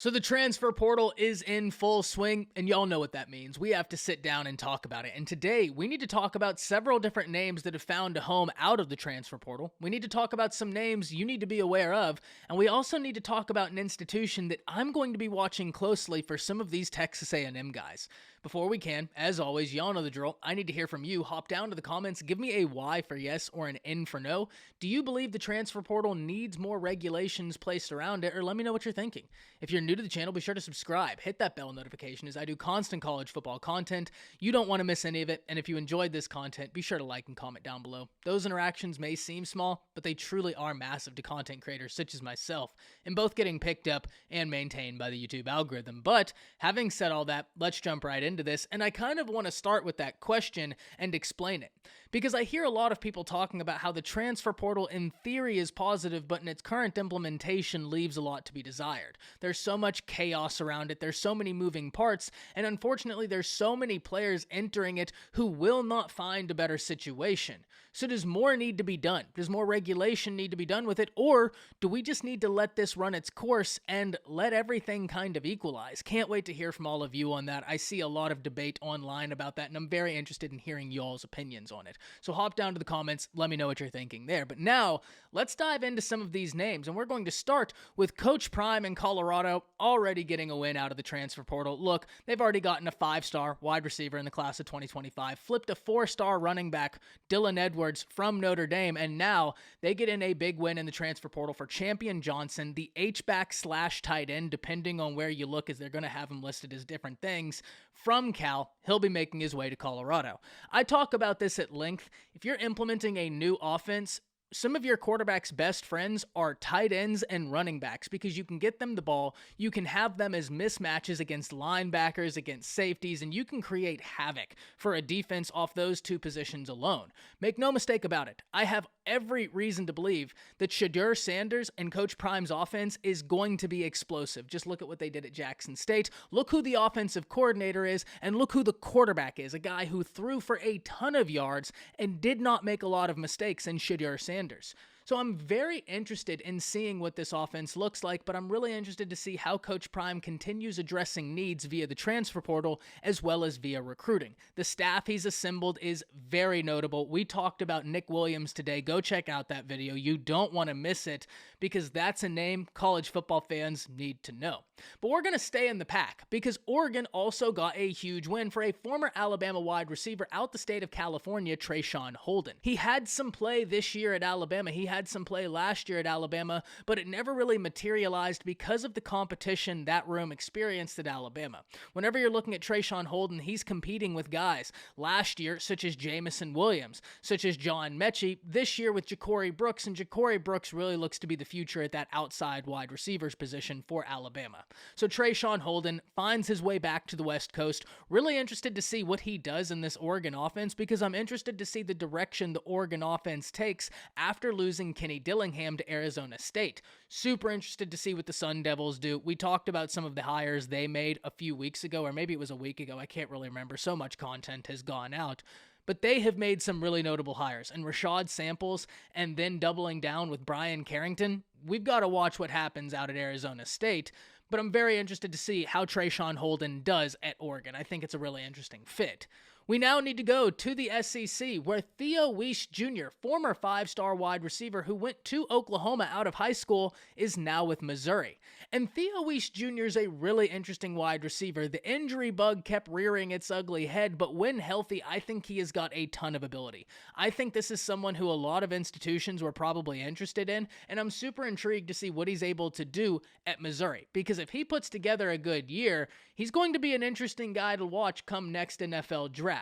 So the transfer portal is in full swing, and y'all know what that means. We have to sit down and talk about it. And today, we need to talk about several different names that have found a home out of the transfer portal. We need to talk about some names you need to be aware of, and we also need to talk about an institution that I'm going to be watching closely for some of these Texas A&M guys. Before we can, as always, y'all know the drill. I need to hear from you. Hop down to the comments, give me a Y for yes or an N for no. Do you believe the transfer portal needs more regulations placed around it, or let me know what you're thinking. If you're new to the channel, be sure to subscribe. Hit that bell notification as I do constant college football content. You don't want to miss any of it, and if you enjoyed this content, be sure to like and comment down below. Those interactions may seem small, but they truly are massive to content creators such as myself, in both getting picked up and maintained by the YouTube algorithm. But having said all that, let's jump right into this, and I kind of want to start with that question and explain it, because I hear a lot of people talking about how the transfer portal in theory is positive, but in its current implementation leaves a lot to be desired. There's so much chaos around it, there's so many moving parts, and unfortunately there's so many players entering it who will not find a better situation. So does more need to be done? Does more regulation need to be done with it, or do we just need to let this run its course and let everything kind of equalize? Can't wait to hear from all of you on that. I see a lot of debate online about that, and I'm very interested in hearing y'all's opinions on it. So hop down to the comments, let me know what you're thinking there. But now, let's dive into some of these names, and we're going to start with Coach Prime in Colorado, already getting a win out of the transfer portal. Look, they've already gotten a 5-star wide receiver in the class of 2025, flipped a 4-star running back, Dylan Edwards, from Notre Dame, and now they get in a big win in the transfer portal for Champion Johnson, the H-back / tight end, depending on where you look, as they're going to have him listed as different things, from Cal. He'll be making his way to Colorado. I talk about this at length. If you're implementing a new offense, some of your quarterback's best friends are tight ends and running backs, because you can get them the ball, you can have them as mismatches against linebackers, against safeties, and you can create havoc for a defense off those two positions alone. Make no mistake about it, I have every reason to believe that Shedeur Sanders and Coach Prime's offense is going to be explosive. Just look at what they did at Jackson State. Look who the offensive coordinator is, and look who the quarterback is, a guy who threw for a ton of yards and did not make a lot of mistakes in Shedeur Sanders. So I'm very interested in seeing what this offense looks like, but I'm really interested to see how Coach Prime continues addressing needs via the transfer portal as well as via recruiting. The staff he's assembled is very notable. We talked about Nick Williams today. Go check out that video. You don't want to miss it, because that's a name college football fans need to know. But we're going to stay in the pack, because Oregon also got a huge win for a former Alabama wide receiver out the state of California, Traeshon Holden. He had some play this year at Alabama. He had some play last year at Alabama, but it never really materialized because of the competition that room experienced at Alabama. Whenever you're looking at Traeshon Holden, he's competing with guys last year such as Jamison Williams, such as John Mechie, this year with Ja'Cory Brooks, and Ja'Cory Brooks really looks to be the future at that outside wide receivers position for Alabama. So Traeshon Holden finds his way back to the West Coast. Really interested to see what he does in this Oregon offense, because I'm interested to see the direction the Oregon offense takes after losing Kenny Dillingham to Arizona State. Super interested to see what the Sun Devils do. We talked about some of the hires they made a few weeks ago, or maybe it was a week ago. I can't really remember. So much content has gone out. But they have made some really notable hires. And Rashad Samples, and then doubling down with Brian Carrington, we've got to watch what happens out at Arizona State. But I'm very interested to see how Traeshon Holden does at Oregon. I think it's a really interesting fit. We now need to go to the SEC, where Theo Wease Jr., former 5-star wide receiver who went to Oklahoma out of high school, is now with Missouri. And Theo Wease Jr. is a really interesting wide receiver. The injury bug kept rearing its ugly head, but when healthy, I think he has got a ton of ability. I think this is someone who a lot of institutions were probably interested in, and I'm super intrigued to see what he's able to do at Missouri, because if he puts together a good year, he's going to be an interesting guy to watch come next NFL draft.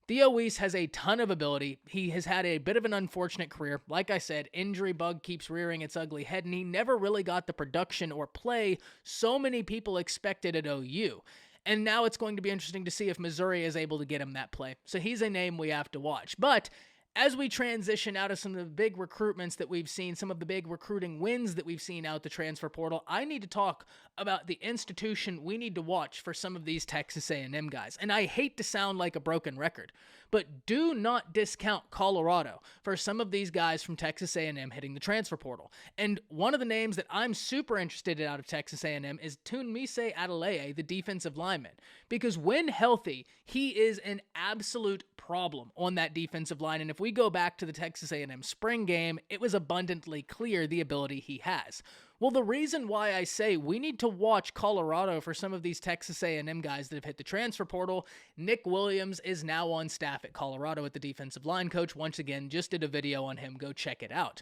Theo Wease has a ton of ability. He has had a bit of an unfortunate career. Like I said, injury bug keeps rearing its ugly head, and he never really got the production or play so many people expected at OU. And now it's going to be interesting to see if Missouri is able to get him that play. So he's a name we have to watch. But As we transition out of some of the big recruitments that we've seen, some of the big recruiting wins that we've seen out the transfer portal, I need to talk about the institution we need to watch for some of these Texas A&M guys. And I hate to sound like a broken record, but do not discount Colorado for some of these guys from Texas A&M hitting the transfer portal. And one of the names that I'm super interested in out of Texas A&M is Tunmise Adeleye, the defensive lineman, because when healthy, he is an absolute problem on that defensive line. And if we go back to the Texas A&M spring game, it was abundantly clear the ability he has. Well, the reason why I say we need to watch Colorado for some of these Texas A&M guys that have hit the transfer portal, Nick Williams is now on staff at Colorado at the defensive line coach. Once again, just did a video on him. Go check it out.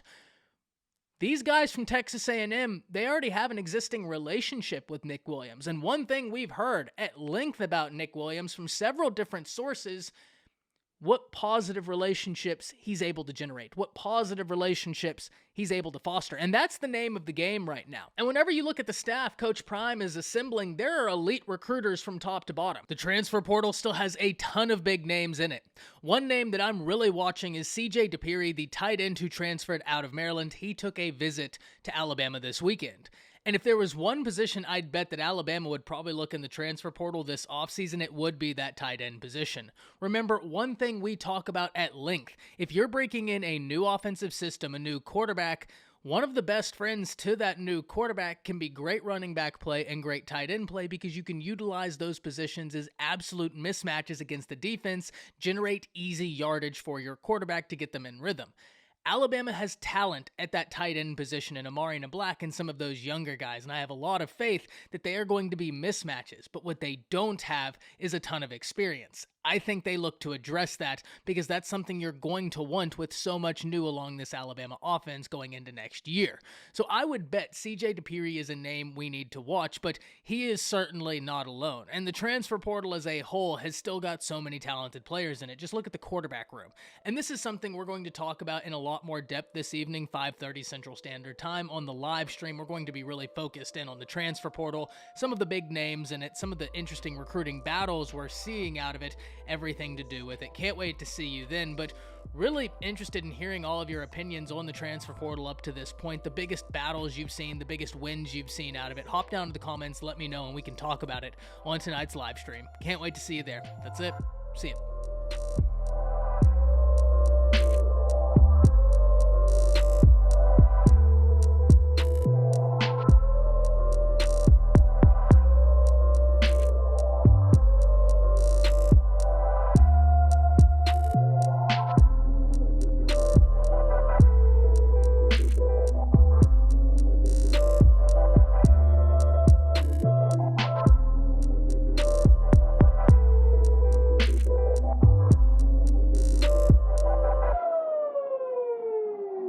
These guys from Texas A&M, they already have an existing relationship with Nick Williams. And one thing we've heard at length about Nick Williams from several different sources, what positive relationships he's able to generate, what positive relationships he's able to foster. And that's the name of the game right now. And whenever you look at the staff Coach Prime is assembling, there are elite recruiters from top to bottom. The transfer portal still has a ton of big names in it. One name that I'm really watching is CJ DePiri, the tight end who transferred out of Maryland. He took a visit to Alabama this weekend. And if there was one position I'd bet that Alabama would probably look in the transfer portal this offseason, it would be that tight end position. Remember, one thing we talk about at length, if you're breaking in a new offensive system, a new quarterback, one of the best friends to that new quarterback can be great running back play and great tight end play, because you can utilize those positions as absolute mismatches against the defense, generate easy yardage for your quarterback to get them in rhythm. Alabama has talent at that tight end position in Amari Black and some of those younger guys, and I have a lot of faith that they are going to be mismatches, but what they don't have is a ton of experience. I think they look to address that, because that's something you're going to want with so much new along this Alabama offense going into next year. So I would bet CJ DePiri is a name we need to watch, but he is certainly not alone. And the transfer portal as a whole has still got so many talented players in it. Just look at the quarterback room. And this is something we're going to talk about in a lot more depth this evening, 5:30 Central Standard Time on the live stream. We're going to be really focused in on the transfer portal, some of the big names in it, some of the interesting recruiting battles we're seeing out of it, everything to do with it. Can't wait to see you then, but really interested in hearing all of your opinions on the transfer portal up to this point, the biggest battles you've seen, the biggest wins you've seen out of it. Hop down to the comments, let me know, and we can talk about it on tonight's live stream. Can't wait to see you there. That's it. See you.